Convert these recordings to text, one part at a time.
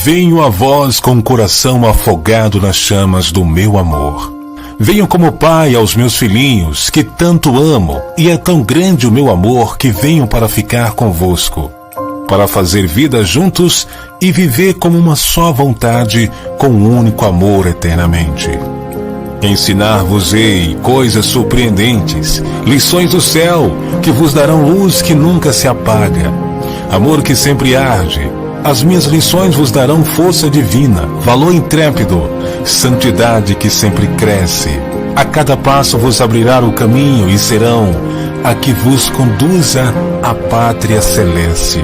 Venho a vós com o coração afogado nas chamas do meu amor. Venho como pai aos meus filhinhos, que tanto amo, e é tão grande o meu amor que venho para ficar convosco, para fazer vida juntos e viver como uma só vontade, com um único amor eternamente. Ensinar-vos-ei coisas surpreendentes, lições do céu, que vos darão luz que nunca se apaga, amor que sempre arde. As minhas lições vos darão força divina, valor intrépido, santidade que sempre cresce. A cada passo vos abrirá o caminho e serão a que vos conduza à pátria celeste.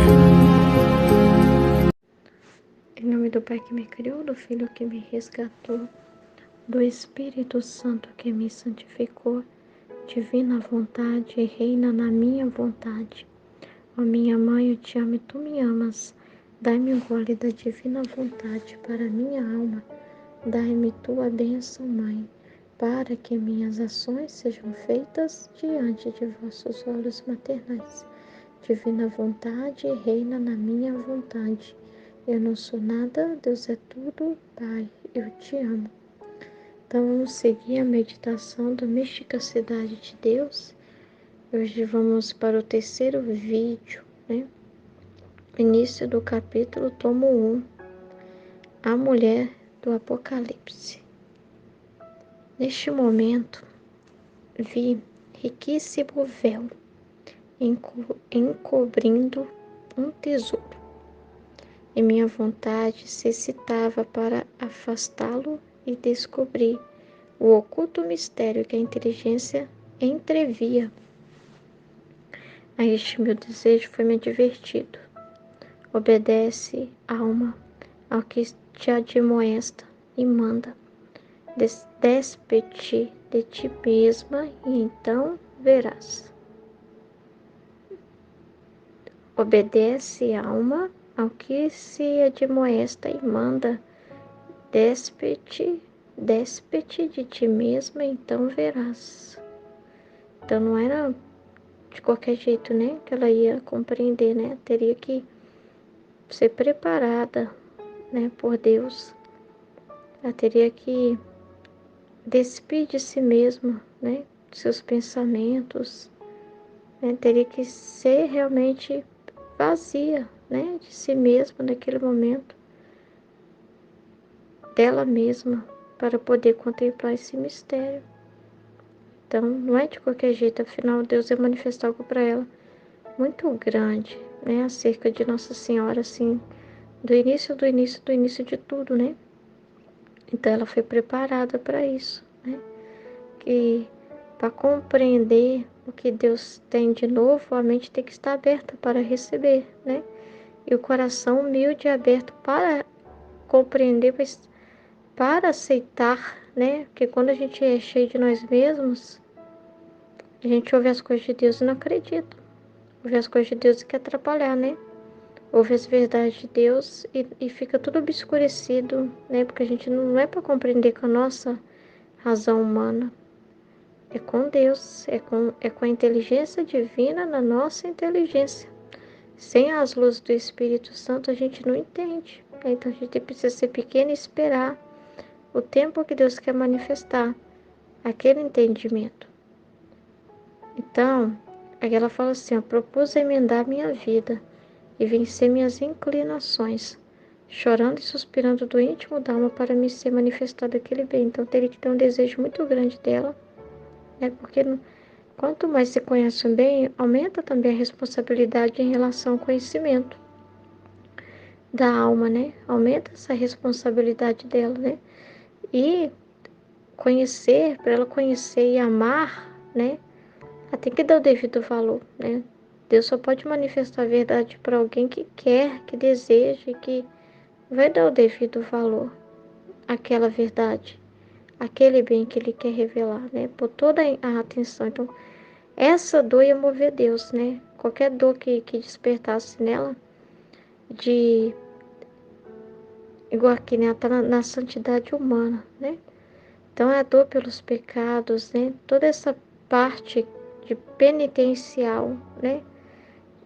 Em nome do Pai que me criou, do Filho que me resgatou, do Espírito Santo que me santificou, divina vontade, reina na minha vontade. Ó minha mãe, eu te amo e tu me amas. Dai-me o gole da divina vontade para minha alma. Dai-me tua bênção, Mãe, para que minhas ações sejam feitas diante de vossos olhos maternais. Divina vontade, reina na minha vontade. Eu não sou nada, Deus é tudo, Pai, eu te amo. Então vamos seguir a meditação da misticidade de Deus. Hoje vamos para o terceiro vídeo, né? Início do capítulo, tomo 1, a mulher do Apocalipse. Neste momento, vi riquíssimo véu encobrindo um tesouro, e minha vontade se excitava para afastá-lo e descobrir o oculto mistério que a inteligência entrevia. A este meu desejo foi-me advertido. Obedece, alma, ao que te admoesta e manda. Despe-te de ti mesma e então verás. Obedece, alma, ao que se admoesta e manda. Despe-te de ti mesma e então verás. Então não era de qualquer jeito, né, que ela ia compreender, né? Teria que ser preparada, né, por Deus. Ela teria que despir de si mesma, né, de seus pensamentos, né, teria que ser realmente vazia, né, de si mesma naquele momento, dela mesma, para poder contemplar esse mistério. Então, não é de qualquer jeito, afinal, Deus vai manifestar algo para ela muito grande, né, acerca de Nossa Senhora, assim, do início de tudo, né? Então ela foi preparada para isso, né? Que para compreender o que Deus tem de novo, a mente tem que estar aberta para receber, né? E o coração humilde e aberto para compreender, para aceitar, né? Porque quando a gente é cheio de nós mesmos, a gente ouve as coisas de Deus e não acredita. Ouve as coisas de Deus e quer atrapalhar, né? Ouve as verdades de Deus e fica tudo obscurecido, né? Porque a gente não é para compreender com a nossa razão humana. É com Deus, é com a inteligência divina na nossa inteligência. Sem as luzes do Espírito Santo a gente não entende. Então a gente precisa ser pequeno e esperar o tempo que Deus quer manifestar aquele entendimento. Então, aí ela fala assim, ó, propus emendar minha vida e vencer minhas inclinações, chorando e suspirando do íntimo da alma para me ser manifestado aquele bem. Então teria que ter um desejo muito grande dela, né? Porque quanto mais se conhece o bem, aumenta também a responsabilidade em relação ao conhecimento da alma, né? Aumenta essa responsabilidade dela, né? E conhecer, para ela conhecer e amar, né? Ela tem que dar o devido valor, né? Deus só pode manifestar a verdade para alguém que quer, que deseja, que vai dar o devido valor àquela verdade, aquele bem que Ele quer revelar, né? Por toda a atenção. Então, essa dor ia mover Deus, né? Qualquer dor que despertasse nela, igual aqui, né? Ela tá na santidade humana, né? Então, é a dor pelos pecados, né? Toda essa parte de penitencial, né?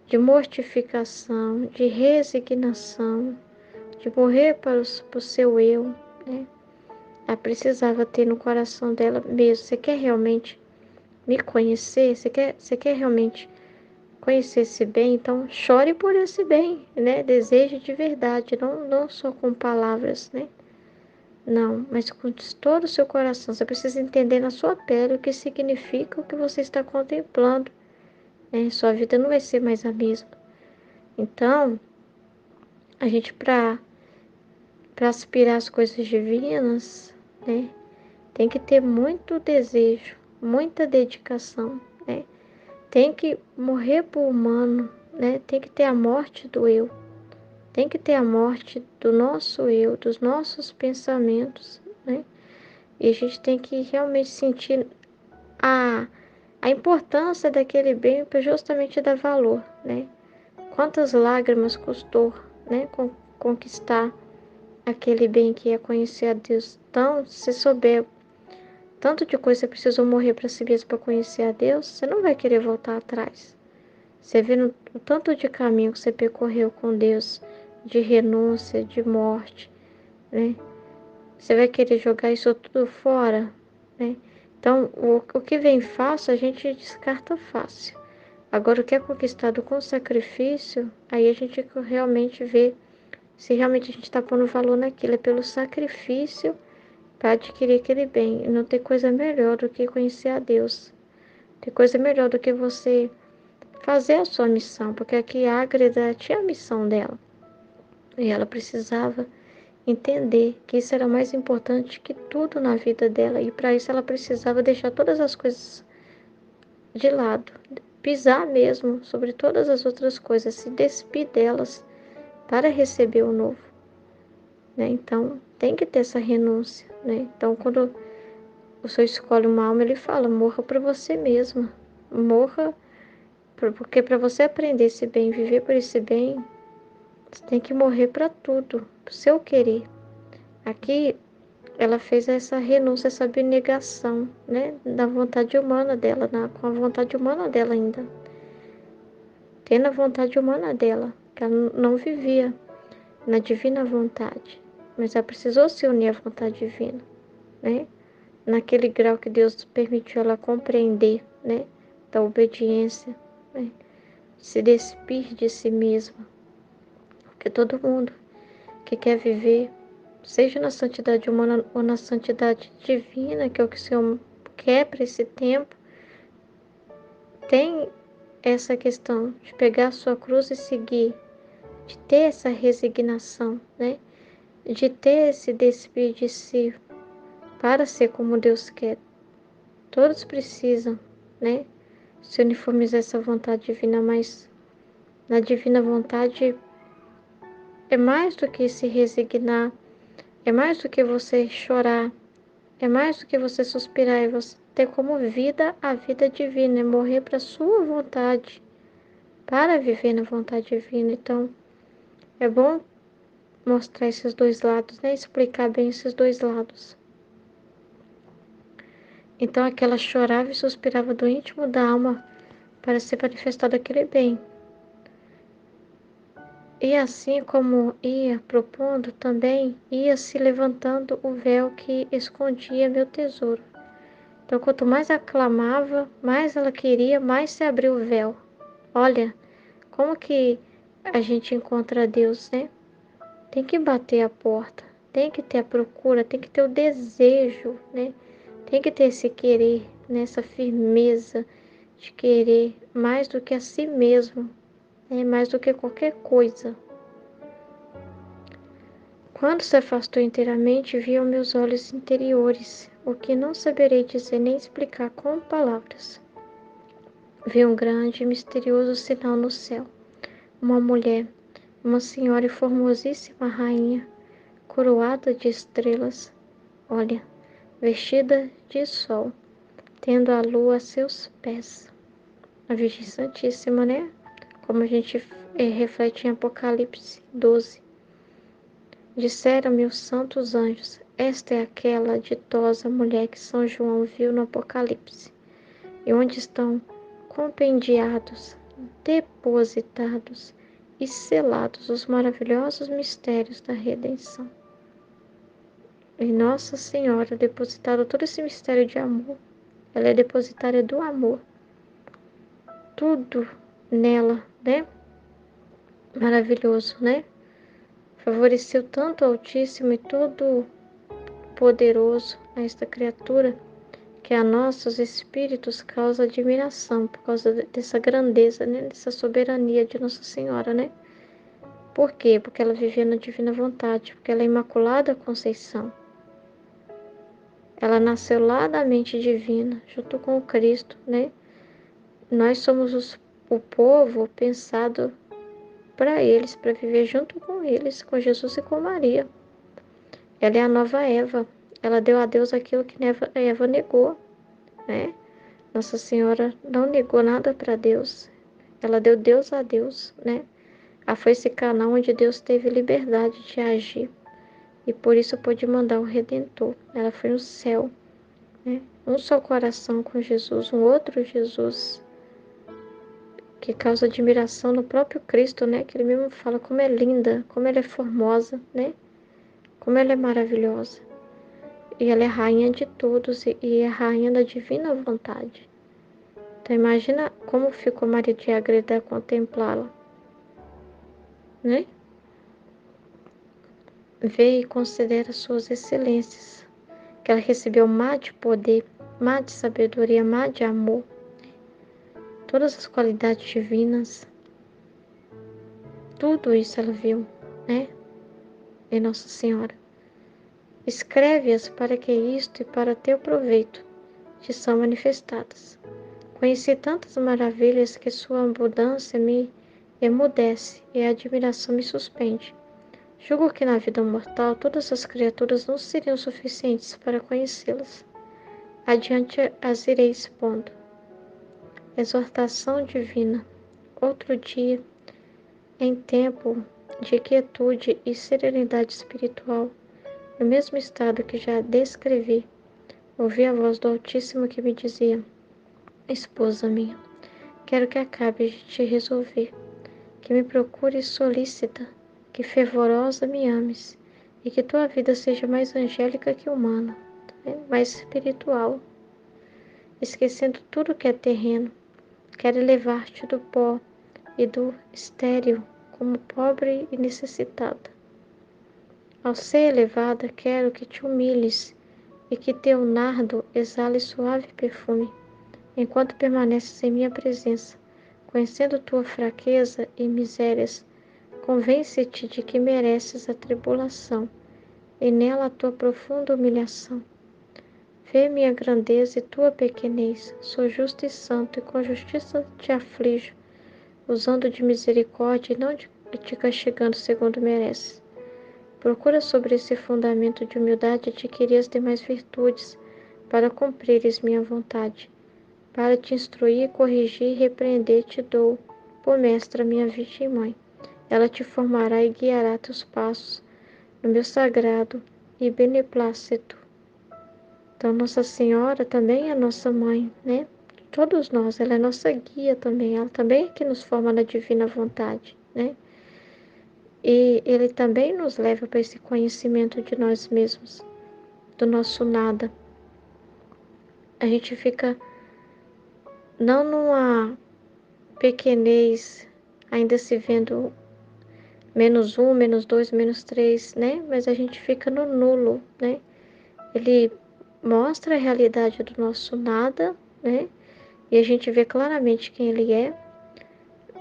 De mortificação, de resignação, de morrer para o seu eu, né? Ela precisava ter no coração dela mesmo. Você quer realmente me conhecer? Você quer realmente conhecer esse bem? Então chore por esse bem, né? Deseje de verdade, não só com palavras, né? Não, mas com todo o seu coração. Você precisa entender na sua pele o que significa o que você está contemplando, né? Sua vida não vai ser mais a mesma. Então, a gente para aspirar as coisas divinas, né? Tem que ter muito desejo, muita dedicação, né? Tem que morrer por humano, né? Tem que ter a morte do eu. Tem que ter a morte do nosso eu, dos nossos pensamentos, né? E a gente tem que realmente sentir a, a importância daquele bem para justamente dar valor, né? Quantas lágrimas custou, né? Conquistar aquele bem que é conhecer a Deus. Então, se souber tanto de coisa você precisou morrer para si mesmo para conhecer a Deus, você não vai querer voltar atrás. Você vê o tanto de caminho que você percorreu com Deus, de renúncia, de morte, né? Você vai querer jogar isso tudo fora, né? Então, o que vem fácil, a gente descarta fácil. Agora, o que é conquistado com sacrifício, aí a gente realmente vê se realmente a gente está pondo valor naquilo. É pelo sacrifício para adquirir aquele bem. E não tem coisa melhor do que conhecer a Deus. Tem coisa melhor do que você fazer a sua missão, porque aqui a Ágreda tinha a missão dela. E ela precisava entender que isso era mais importante que tudo na vida dela. E para isso ela precisava deixar todas as coisas de lado, pisar mesmo sobre todas as outras coisas, se despir delas para receber o novo, né? Então tem que ter essa renúncia, né? Então quando o Senhor escolhe uma alma, ele fala: morra para você mesma, morra, porque para você aprender esse bem, viver por esse bem, você tem que morrer para tudo, para o seu querer. Aqui ela fez essa renúncia, essa abnegação, né, da vontade humana dela, com a vontade humana dela ainda, tendo a vontade humana dela, que ela não vivia na divina vontade, mas ela precisou se unir à vontade divina, né, naquele grau que Deus permitiu ela compreender, né, da obediência, né, se despir de si mesma, porque todo mundo que quer viver, seja na santidade humana ou na santidade divina, que é o que o Senhor quer para esse tempo, tem essa questão de pegar a sua cruz e seguir, de ter essa resignação, né? De ter esse despir de si para ser como Deus quer. Todos precisam, né? Se uniformizar essa vontade divina, mas na divina vontade é mais do que se resignar, é mais do que você chorar, é mais do que você suspirar, é você ter como vida a vida divina, é morrer para a sua vontade, para viver na vontade divina. Então, é bom mostrar esses dois lados, né? Explicar bem esses dois lados. Então, aquela chorava e suspirava do íntimo da alma para ser manifestado aquele bem. E assim como ia propondo, também ia se levantando o véu que escondia meu tesouro. Então, quanto mais aclamava, mais ela queria, mais se abriu o véu. Olha, como que a gente encontra Deus, né? Tem que bater a porta, tem que ter a procura, tem que ter o desejo, né? Tem que ter esse querer, né? Essa firmeza de querer mais do que a si mesmo, né? Mais do que qualquer coisa. Quando se afastou inteiramente, viam meus olhos interiores, o que não saberei dizer nem explicar com palavras. Vi um grande e misterioso sinal no céu. Uma mulher, uma senhora e formosíssima rainha, coroada de estrelas, olha, vestida de sol, tendo a lua a seus pés. A Virgem Santíssima, né? Como a gente reflete em Apocalipse 12. Disseram-me os santos anjos, esta é aquela ditosa mulher que São João viu no Apocalipse, e onde estão compendiados, depositados e selados os maravilhosos mistérios da redenção. Em Nossa Senhora depositaram todo esse mistério de amor. Ela é depositária do amor. Tudo nela, né? Maravilhoso, né? Favoreceu tanto o Altíssimo e todo poderoso a esta criatura, que a nossos espíritos causa admiração por causa dessa grandeza, né? Dessa soberania de Nossa Senhora, né? Por quê? Porque ela vivia na divina vontade, porque ela é Imaculada Conceição. Ela nasceu lá da mente divina, junto com o Cristo, né? Nós somos o povo pensado para eles, para viver junto com eles, com Jesus e com Maria. Ela é a nova Eva. Ela deu a Deus aquilo que Eva negou, né? Nossa Senhora não negou nada para Deus. Ela deu Deus a Deus, né? Foi esse canal onde Deus teve liberdade de agir. E por isso pôde mandar o Redentor. Ela foi no céu, né? Um só coração com Jesus, um outro Jesus, que causa admiração no próprio Cristo, né? Que ele mesmo fala como é linda, como ela é formosa, né? Como ela é maravilhosa. E ela é rainha de todos e é rainha da divina vontade. Então imagina como ficou Maria de Ágreda a contemplá-la, né? Vê e considera suas excelências, que ela recebeu mar de poder, mar de sabedoria, mar de amor, todas as qualidades divinas, tudo isso ela viu, né? Em Nossa Senhora. Escreve-as para que isto e para teu proveito te são manifestadas. Conheci tantas maravilhas que sua abundância me emudece e a admiração me suspende. Julgo que na vida mortal todas as criaturas não seriam suficientes para conhecê-las. Adiante as irei expondo. Exortação divina. Outro dia, em tempo de quietude e serenidade espiritual, no mesmo estado que já descrevi, ouvi a voz do Altíssimo que me dizia: Esposa minha, quero que acabe de te resolver, que me procures solícita, que fervorosa me ames, e que tua vida seja mais angélica que humana, né? Mais espiritual, esquecendo tudo que é terreno. Quero elevar-te do pó e do estéril como pobre e necessitada. Ao ser elevada, quero que te humilhes e que teu nardo exale suave perfume, enquanto permaneces em minha presença. Conhecendo tua fraqueza e misérias, convence-te de que mereces a tribulação, e nela a tua profunda humilhação. Vê minha grandeza e tua pequenez, sou justo e santo, e com justiça te aflijo, usando de misericórdia e não te castigando segundo mereces. Procura sobre esse fundamento de humildade adquirir as demais virtudes, para cumprires minha vontade. Para te instruir, corrigir e repreender te dou, por mestra, minha Virgem Mãe. Ela te formará e guiará teus passos no meu sagrado e beneplácito. Então, Nossa Senhora também é nossa mãe, né? Todos nós, ela é nossa guia também. Ela também é que nos forma na divina vontade, né? E ele também nos leva para esse conhecimento de nós mesmos, do nosso nada. A gente fica não numa pequenez, ainda se vendo -1, -2, -3, né? Mas a gente fica no nulo, né? Ele mostra a realidade do nosso nada, né? E a gente vê claramente quem ele é.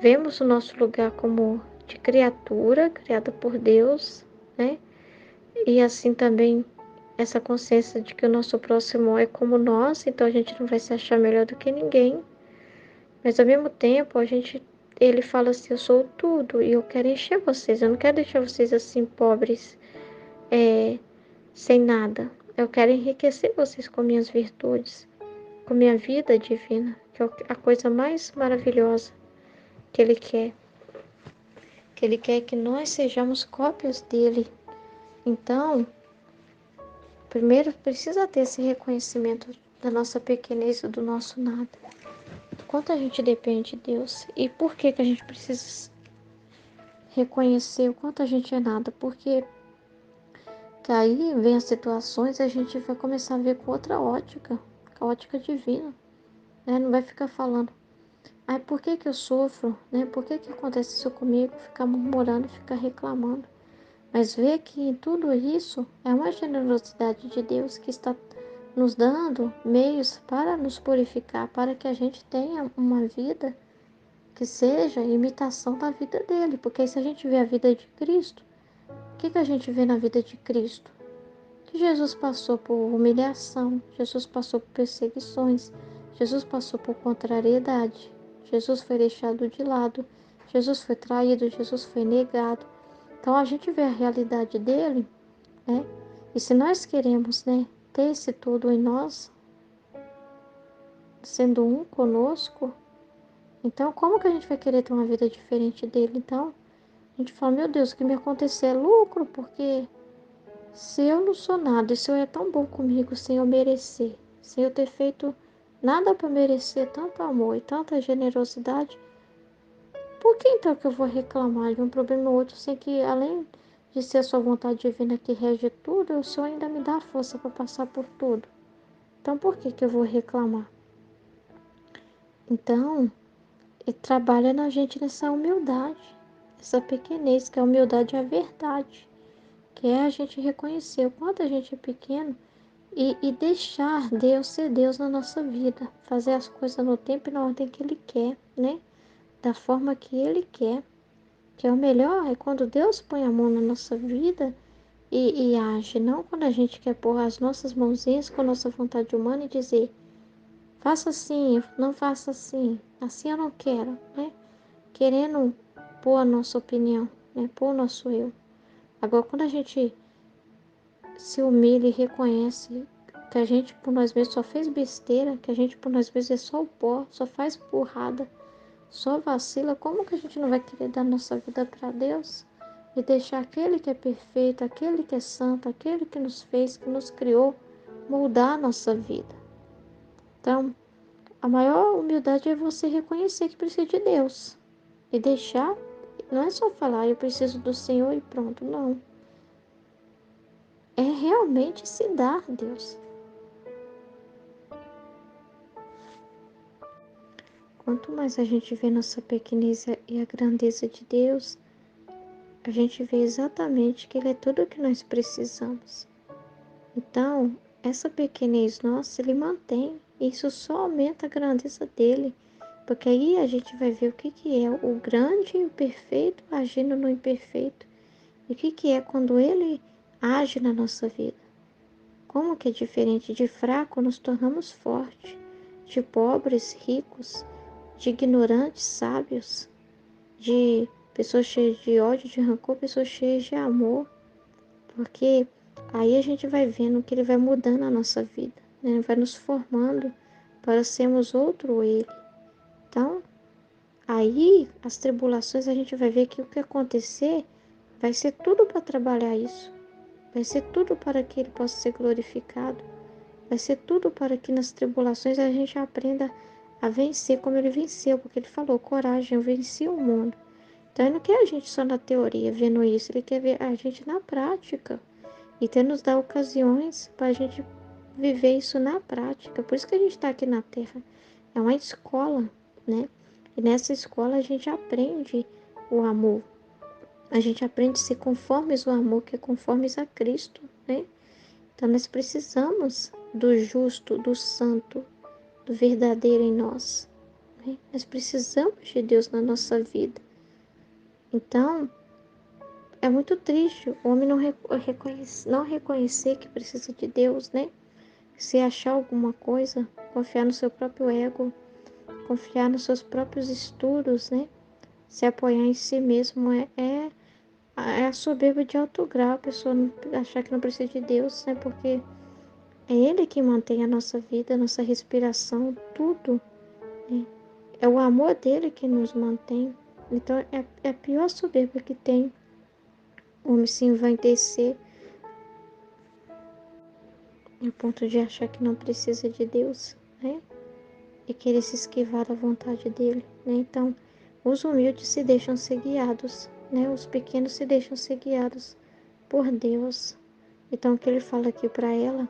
Vemos o nosso lugar como de criatura, criada por Deus, né? E assim também essa consciência de que o nosso próximo é como nós, então a gente não vai se achar melhor do que ninguém. Mas ao mesmo tempo, ele fala assim, eu sou tudo e eu quero encher vocês, eu não quero deixar vocês assim pobres, sem nada. Eu quero enriquecer vocês com minhas virtudes, com minha vida divina, que é a coisa mais maravilhosa que ele quer. Que ele quer que nós sejamos cópias dele. Então, primeiro precisa ter esse reconhecimento da nossa pequenez, do nosso nada. Quanto a gente depende de Deus e por que a gente precisa reconhecer o quanto a gente é nada, porque que aí vem as situações e a gente vai começar a ver com outra ótica, com a ótica divina, né? Não vai ficar falando, ai, por que que eu sofro, né? Por que que acontece isso comigo? Ficar murmurando, ficar reclamando. Mas ver que em tudo isso é uma generosidade de Deus que está nos dando meios para nos purificar, para que a gente tenha uma vida que seja imitação da vida dele. Porque se a gente vê a vida de Cristo, o que a gente vê na vida de Cristo? Que Jesus passou por humilhação, Jesus passou por perseguições, Jesus passou por contrariedade, Jesus foi deixado de lado, Jesus foi traído, Jesus foi negado. Então a gente vê a realidade dele, né? E se nós queremos, né, ter esse todo em nós, sendo um conosco, então como que a gente vai querer ter uma vida diferente dele? Então a gente fala, meu Deus, o que me acontecer é lucro, porque se eu não sou nada, e se eu é tão bom comigo sem eu merecer, sem eu ter feito nada para merecer tanto amor e tanta generosidade, por que então que eu vou reclamar de um problema ou outro, sem que, além de ser a sua vontade divina que rege tudo, o Senhor ainda me dá a força para passar por tudo? Então por que que eu vou reclamar? Então, ele trabalha na gente nessa humildade, essa pequenez, que a humildade é a verdade, que é a gente reconhecer o quanto a gente é pequeno e deixar Deus ser Deus na nossa vida, fazer as coisas no tempo e na ordem que Ele quer, né? Da forma que Ele quer. Que é o melhor é quando Deus põe a mão na nossa vida e age, não quando a gente quer pôr as nossas mãozinhas com a nossa vontade humana e dizer, faça assim, não faça assim, assim eu não quero, né? Querendo pôr a nossa opinião, né? Pôr o nosso eu. Agora, quando a gente se humilha e reconhece que a gente por nós mesmos só fez besteira, que a gente por nós mesmos é só o pó, só faz burrada, só vacila, como que a gente não vai querer dar nossa vida para Deus e deixar aquele que é perfeito, aquele que é santo, aquele que nos fez, que nos criou, moldar a nossa vida? Então, a maior humildade é você reconhecer que precisa de Deus e deixar, não é só falar, eu preciso do Senhor e pronto, não. É realmente se dar a Deus. Quanto mais a gente vê nossa pequenez e a grandeza de Deus, a gente vê exatamente que Ele é tudo o que nós precisamos. Então, essa pequenez nossa, Ele mantém. Isso só aumenta a grandeza dele. Porque aí a gente vai ver o que que é o grande e o perfeito agindo no imperfeito. E o que que é quando Ele age na nossa vida. Como que é diferente? De fraco nos tornamos fortes, de pobres ricos, de ignorantes sábios, de pessoas cheias de ódio, de rancor, pessoas cheias de amor. Porque aí a gente vai vendo que ele vai mudando a nossa vida, né? Ele vai nos formando para sermos outro ele. Então, aí as tribulações a gente vai ver que o que acontecer vai ser tudo para trabalhar isso. Vai ser tudo para que ele possa ser glorificado. Vai ser tudo para que nas tribulações a gente aprenda a vencer como ele venceu, porque ele falou, coragem, eu venci o mundo. Então ele não quer a gente só na teoria vendo isso, ele quer ver a gente na prática. E até nos dá ocasiões para a gente viver isso na prática. Por isso que a gente está aqui na Terra. É uma escola, né? E nessa escola a gente aprende o amor. A gente aprende a ser conformes ao amor, que é conformes a Cristo, né? Então nós precisamos do justo, do santo, do verdadeiro em nós, né? Nós precisamos de Deus na nossa vida. Então, é muito triste o homem não reconhecer que precisa de Deus, né? Se achar alguma coisa, confiar no seu próprio ego, confiar nos seus próprios estudos, né? Se apoiar em si mesmo é a soberba de alto grau, a pessoa não, achar que não precisa de Deus, né? Porque é Ele que mantém a nossa vida, a nossa respiração, tudo, né? É o amor dele que nos mantém. Então é a pior soberba que tem. O homem se envaidecer a ponto de achar que não precisa de Deus, né? E querer se esquivar da vontade dele, né? Então, os humildes se deixam ser guiados, né? Os pequenos se deixam ser guiados por Deus. Então, o que ele fala aqui para ela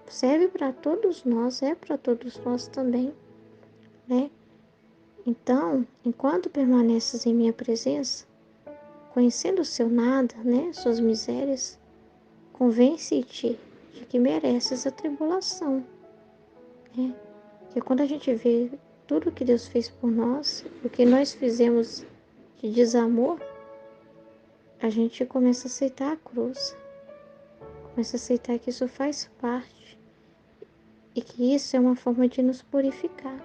serve para todos nós, é para todos nós também, né? Então, enquanto permaneces em minha presença, conhecendo o seu nada, né, suas misérias, convence-te de que mereces a tribulação, né? Que quando a gente vê tudo que Deus fez por nós, o que nós fizemos de desamor, a gente começa a aceitar a cruz, começa a aceitar que isso faz parte e que isso é uma forma de nos purificar,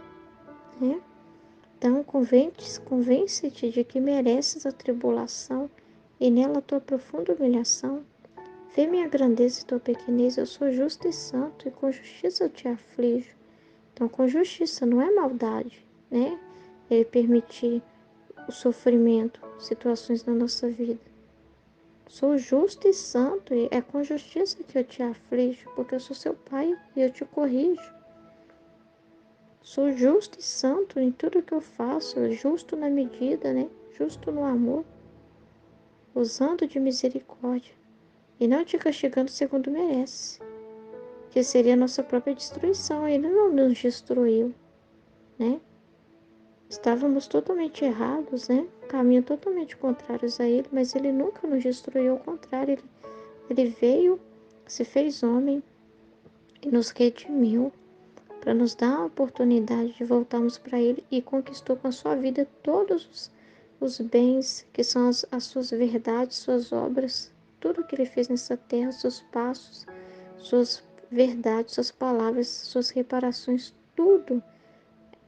né? Então, convence-te de que mereces a tribulação e nela a tua profunda humilhação. Vê minha grandeza e tua pequenez, eu sou justo e santo, e com justiça eu te aflijo. Então, com justiça, não é maldade, né? Ele permitir o sofrimento, situações na nossa vida. Sou justo e santo, e é com justiça que eu te aflijo, porque eu sou seu pai e eu te corrijo. Sou justo e santo em tudo que eu faço, justo na medida, né? Justo no amor, usando de misericórdia e não te castigando segundo merece, que seria a nossa própria destruição. Ele não nos destruiu, né? Estávamos totalmente errados, né? Caminho totalmente contrários a ele, mas ele nunca nos destruiu, ao contrário, ele veio, se fez homem e nos redimiu para nos dar a oportunidade de voltarmos para ele e conquistou com a sua vida todos os bens que são as suas verdades, suas obras, tudo que ele fez nessa terra, seus passos, suas verdades, suas palavras, suas reparações, tudo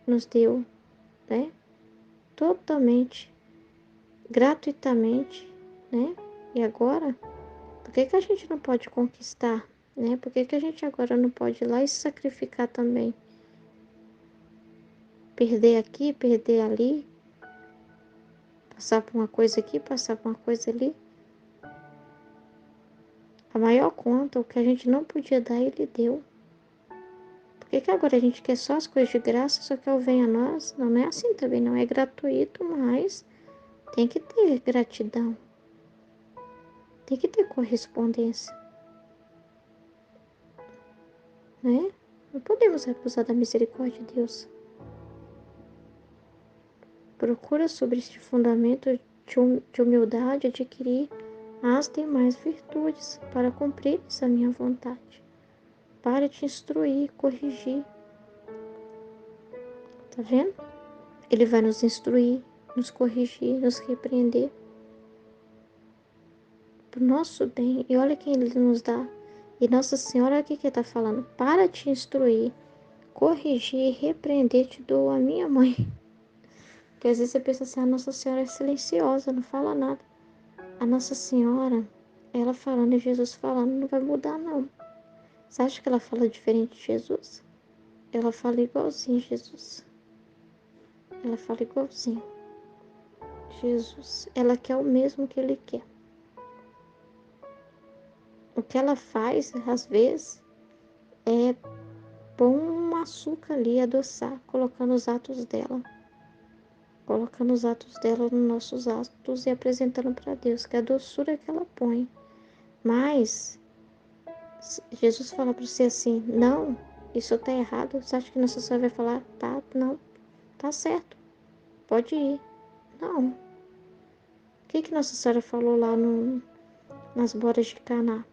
nos deu, né? Totalmente, gratuitamente, né? E agora, por que a gente não pode conquistar, né? Por que a gente agora não pode ir lá e se sacrificar também? Perder aqui, perder ali, passar por uma coisa aqui, passar por uma coisa ali. A maior conta, o que a gente não podia dar, ele deu. Por que agora a gente quer só as coisas de graça, só que ao vem a nós? Não, não é assim também, não é gratuito, mas tem que ter gratidão. Tem que ter correspondência, né? Não podemos recusar da misericórdia de Deus. Procura sobre este fundamento de humildade adquirir as demais virtudes para cumprires a minha vontade, para te instruir, corrigir. Tá vendo? Ele vai nos instruir, nos corrigir, nos repreender para o nosso bem. E olha quem ele nos dá. E Nossa Senhora, olha o que ele está falando. Para te instruir, corrigir e repreender, te dou a minha mãe. Porque às vezes você pensa assim, a Nossa Senhora é silenciosa, não fala nada. A Nossa Senhora, ela falando e Jesus falando, não vai mudar não. Você acha que ela fala diferente de Jesus? Ela fala igualzinho Jesus. Ela fala igualzinho Jesus. Ela quer o mesmo que ele quer. O que ela faz, às vezes, é pôr um açúcar ali, adoçar, colocando os atos dela. Colocando os atos dela nos nossos atos e apresentando para Deus, que é a doçura que ela põe. Mas Jesus fala para você assim, não, isso está errado. Você acha que Nossa Senhora vai falar, tá, não, tá certo, pode ir. Não. O que Nossa Senhora falou lá nas bodas de Caná?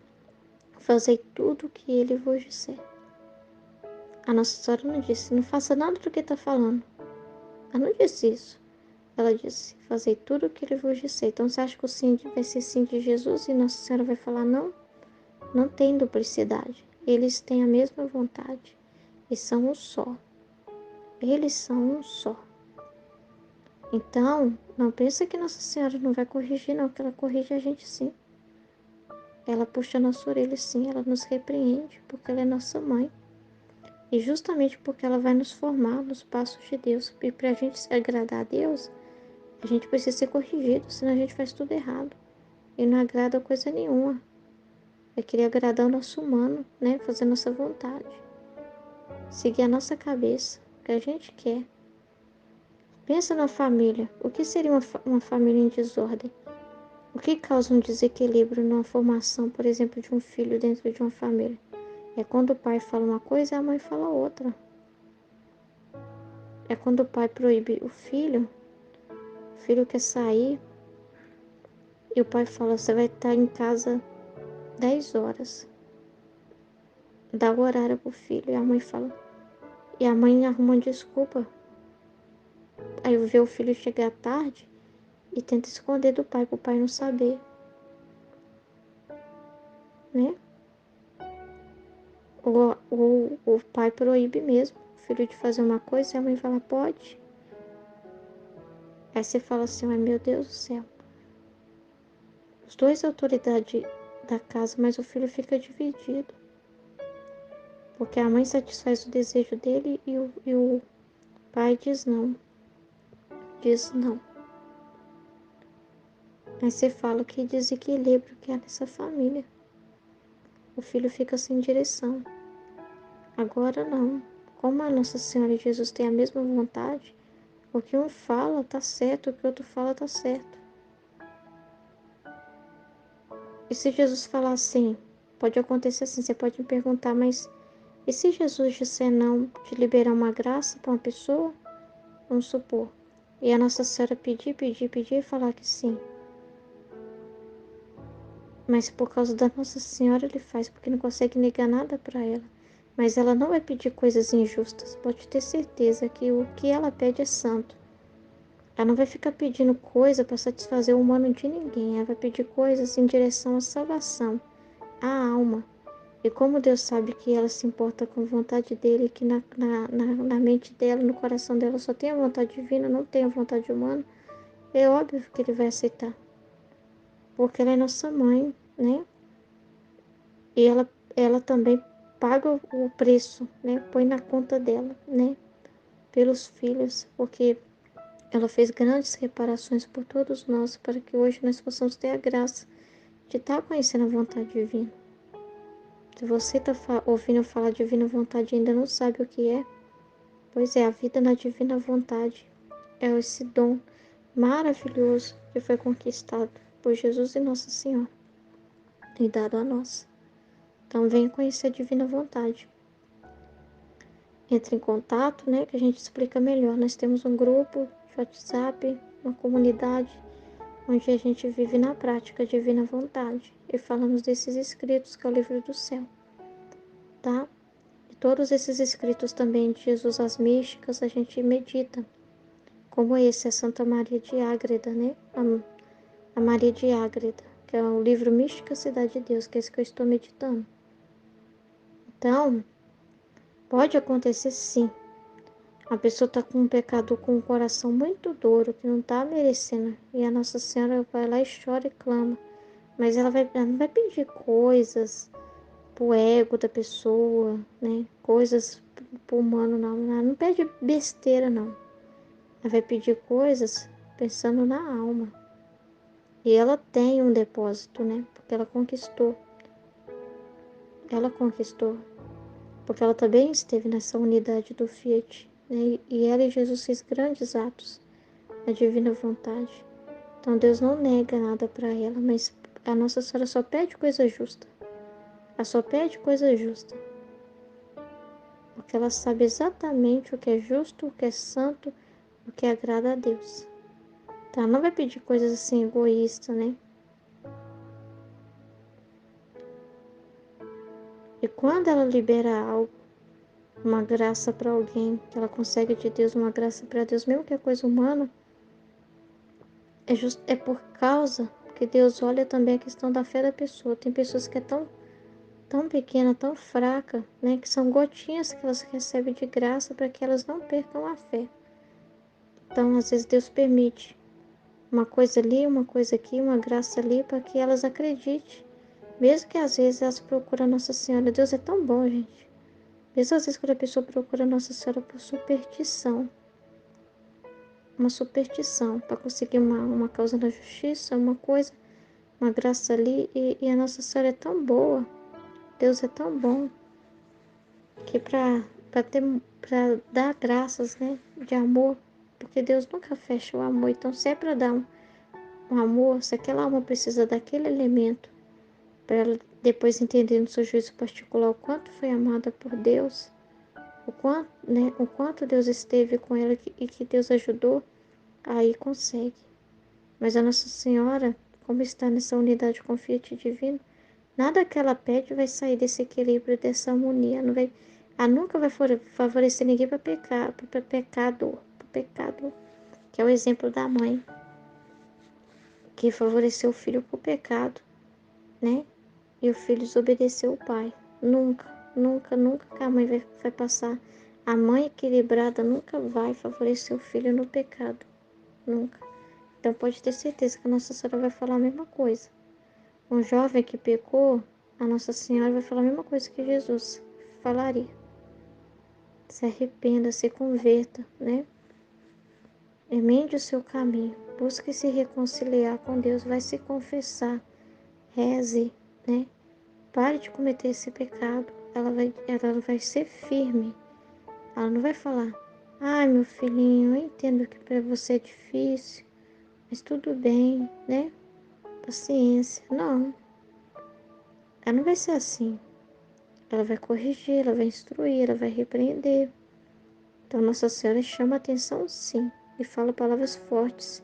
Fazei tudo o que ele vos disser. A Nossa Senhora não disse, não faça nada do que está falando. Ela não disse isso. Ela disse, fazei tudo o que ele vos disser. Então você acha que o sim vai ser sim de Jesus e Nossa Senhora vai falar não? Não tem duplicidade. Eles têm a mesma vontade e são um só. Eles são um só. Então, não pensa que Nossa Senhora não vai corrigir, não, que ela corrige a gente sim. Ela puxa a nossa orelha sim, ela nos repreende, porque ela é nossa mãe. E justamente porque ela vai nos formar nos passos de Deus. E para a gente agradar a Deus, a gente precisa ser corrigido, senão a gente faz tudo errado. E não agrada coisa nenhuma. É querer agradar o nosso humano, né? Fazer a nossa vontade. Seguir a nossa cabeça, o que a gente quer. Pensa na família. O que seria uma família em desordem? O que causa um desequilíbrio numa formação, por exemplo, de um filho dentro de uma família? É quando o pai fala uma coisa e a mãe fala outra. É quando o pai proíbe o filho quer sair e o pai fala, você vai estar em casa 10 horas. Dá o horário pro filho. E a mãe fala. E a mãe arruma uma desculpa. Aí vê o filho chegar tarde e tenta esconder do pai, pro pai não saber, né? Ou o pai proíbe mesmo o filho de fazer uma coisa e a mãe fala, pode. Aí você fala assim, ai meu Deus do céu. Os dois autoridade da casa, mas o filho fica dividido. Porque a mãe satisfaz o desejo dele e o pai diz não. Diz não. Aí você fala que desequilíbrio que é nessa família. O filho fica sem direção. Agora não. Como a Nossa Senhora e Jesus têm a mesma vontade, o que um fala tá certo, o que o outro fala tá certo. E se Jesus falar assim, pode acontecer assim, você pode me perguntar, mas e se Jesus disser não, de liberar uma graça para uma pessoa? Vamos supor. E a Nossa Senhora pedir e falar que sim. Mas por causa da Nossa Senhora ele faz, porque não consegue negar nada para ela. Mas ela não vai pedir coisas injustas. Pode ter certeza que o que ela pede é santo. Ela não vai ficar pedindo coisa para satisfazer o humano de ninguém. Ela vai pedir coisas em direção à salvação, à alma. E como Deus sabe que ela se importa com a vontade dele, que na mente dela, no coração dela só tem a vontade divina, não tem a vontade humana, é óbvio que ele vai aceitar. Porque ela é nossa mãe, né? E ela também paga o preço, né? Põe na conta dela, né? Pelos filhos, porque ela fez grandes reparações por todos nós, para que hoje nós possamos ter a graça de estar conhecendo a vontade divina. Se você está ouvindo falar divina vontade e ainda não sabe o que é, pois é, a vida na divina vontade é esse dom maravilhoso que foi conquistado por Jesus e Nossa Senhora e dado a nós. Então venha conhecer a divina vontade. Entre em contato, né, que a gente explica melhor. Nós temos um grupo de WhatsApp, uma comunidade, onde a gente vive na prática a divina vontade e falamos desses escritos que é o livro do céu, tá? E todos esses escritos também de Jesus as místicas a gente medita, como esse é Santa Maria de Ágreda, né? A Maria de Ágreda, que é o livro Mística Cidade de Deus, que é esse que eu estou meditando. Então, pode acontecer sim. A pessoa está com um pecado com um coração muito duro, que não está merecendo. E a Nossa Senhora vai lá e chora e clama. Mas ela não vai pedir coisas pro ego da pessoa, né? Coisas pro humano, não. Ela não pede besteira, não. Ela vai pedir coisas pensando na alma. E ela tem um depósito, né? Porque ela conquistou. Ela conquistou. Porque ela também esteve nessa unidade do Fiat. Né? E ela e Jesus fez grandes atos na divina vontade. Então Deus não nega nada para ela, mas a Nossa Senhora só pede coisa justa. Ela só pede coisa justa. Porque ela sabe exatamente o que é justo, o que é santo, o que agrada a Deus. Então ela não vai pedir coisas assim egoístas, né? E quando ela libera algo, uma graça para alguém, que ela consegue de Deus uma graça para Deus, mesmo que é coisa humana, é por causa que Deus olha também a questão da fé da pessoa. Tem pessoas que é tão pequena, tão fraca, né, que são gotinhas que elas recebem de graça para que elas não percam a fé. Então, às vezes Deus permite uma coisa ali, uma coisa aqui, uma graça ali, para que elas acreditem. Mesmo que às vezes elas procuram Nossa Senhora. Deus é tão bom, gente. Mesmo às vezes quando a pessoa procura Nossa Senhora por superstição, uma superstição, para conseguir uma causa na justiça, uma coisa, uma graça ali, e a Nossa Senhora é tão boa, Deus é tão bom, que para dar graças, né, de amor, porque Deus nunca fecha o amor, então se é para dar um amor, se aquela alma precisa daquele elemento para ela depois entender no seu juízo particular o quanto foi amada por Deus, o quanto Deus esteve com ela e que Deus ajudou, aí consegue. Mas a Nossa Senhora, como está nessa unidade com o Fiat Divino, nada que ela pede vai sair desse equilíbrio, dessa harmonia. Não vai, ela nunca vai favorecer ninguém para pecar, para pecado, que é o exemplo da mãe, que favoreceu o filho para o pecado, né? E o filho desobedeceu o pai. Nunca, nunca, nunca que a mãe vai passar. A mãe equilibrada nunca vai favorecer o filho no pecado. Nunca. Então pode ter certeza que a Nossa Senhora vai falar a mesma coisa. Um jovem que pecou, a Nossa Senhora vai falar a mesma coisa que Jesus falaria. Se arrependa, se converta, né? Emende o seu caminho. Busque se reconciliar com Deus. Vai se confessar. Reze, né? Pare de cometer esse pecado. Ela vai ser firme. Ela não vai falar: ai, meu filhinho, eu entendo que para você é difícil, mas tudo bem, né? Paciência. Não. Ela não vai ser assim. Ela vai corrigir, ela vai instruir, ela vai repreender. Então, Nossa Senhora chama a atenção, sim, e fala palavras fortes.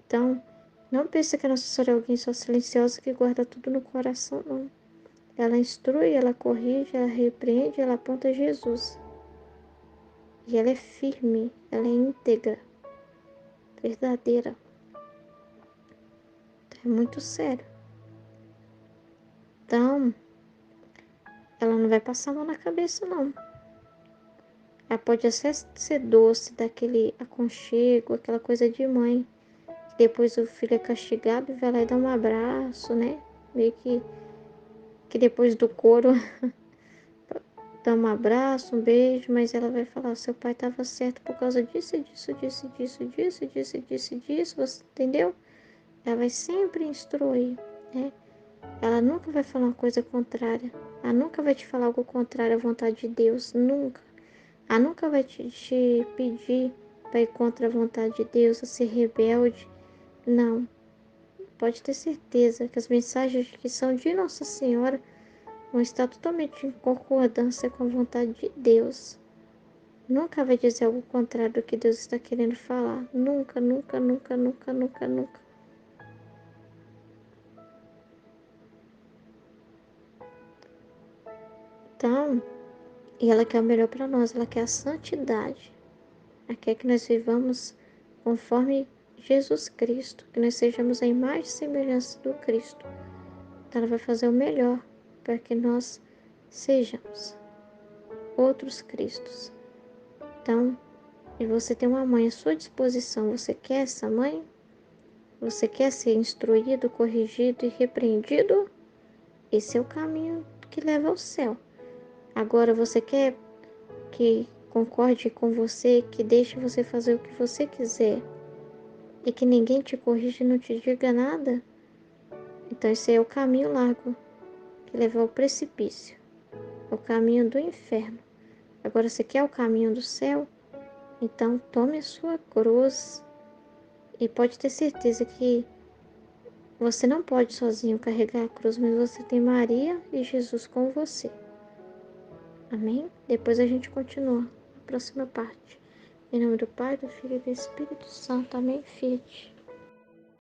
Então, não pense que a Nossa Senhora é alguém só silenciosa que guarda tudo no coração, não. Ela instrui, ela corrige, ela repreende, ela aponta Jesus. E ela é firme, ela é íntegra, verdadeira. É muito sério. Então, ela não vai passar a mão na cabeça, não. Ela pode até ser doce, daquele aconchego, aquela coisa de mãe. Depois o filho é castigado e vai lá e dá um abraço, né? Meio que depois do coro dá um abraço, um beijo, mas ela vai falar: seu pai estava certo por causa disso, disso, você entendeu? Ela vai sempre instruir, né? Ela nunca vai falar uma coisa contrária. Ela nunca vai te falar algo contrário à vontade de Deus, nunca. Ela nunca vai te pedir para ir contra a vontade de Deus, a ser rebelde. Não. Pode ter certeza que as mensagens que são de Nossa Senhora vão estar totalmente em concordância com a vontade de Deus. Nunca vai dizer algo contrário do que Deus está querendo falar. Nunca, nunca, nunca, nunca, nunca, nunca. Então, e ela quer o melhor para nós, ela quer a santidade. Ela quer que nós vivamos conforme Jesus Cristo, que nós sejamos a imagem e semelhança do Cristo. Então, ela vai fazer o melhor para que nós sejamos outros Cristos. Então, e você tem uma mãe à sua disposição. Você quer essa mãe? Você quer ser instruído, corrigido e repreendido? Esse é o caminho que leva ao céu. Agora, você quer que concorde com você, que deixe você fazer o que você quiser e que ninguém te corrija e não te diga nada? Então, esse é o caminho largo que leva ao precipício, o caminho do inferno. Agora, você quer o caminho do céu? Então, tome a sua cruz e pode ter certeza que você não pode sozinho carregar a cruz, mas você tem Maria e Jesus com você. Amém? Depois a gente continua na próxima parte. Em nome do Pai, do Filho e do Espírito Santo. Amém, Fiat.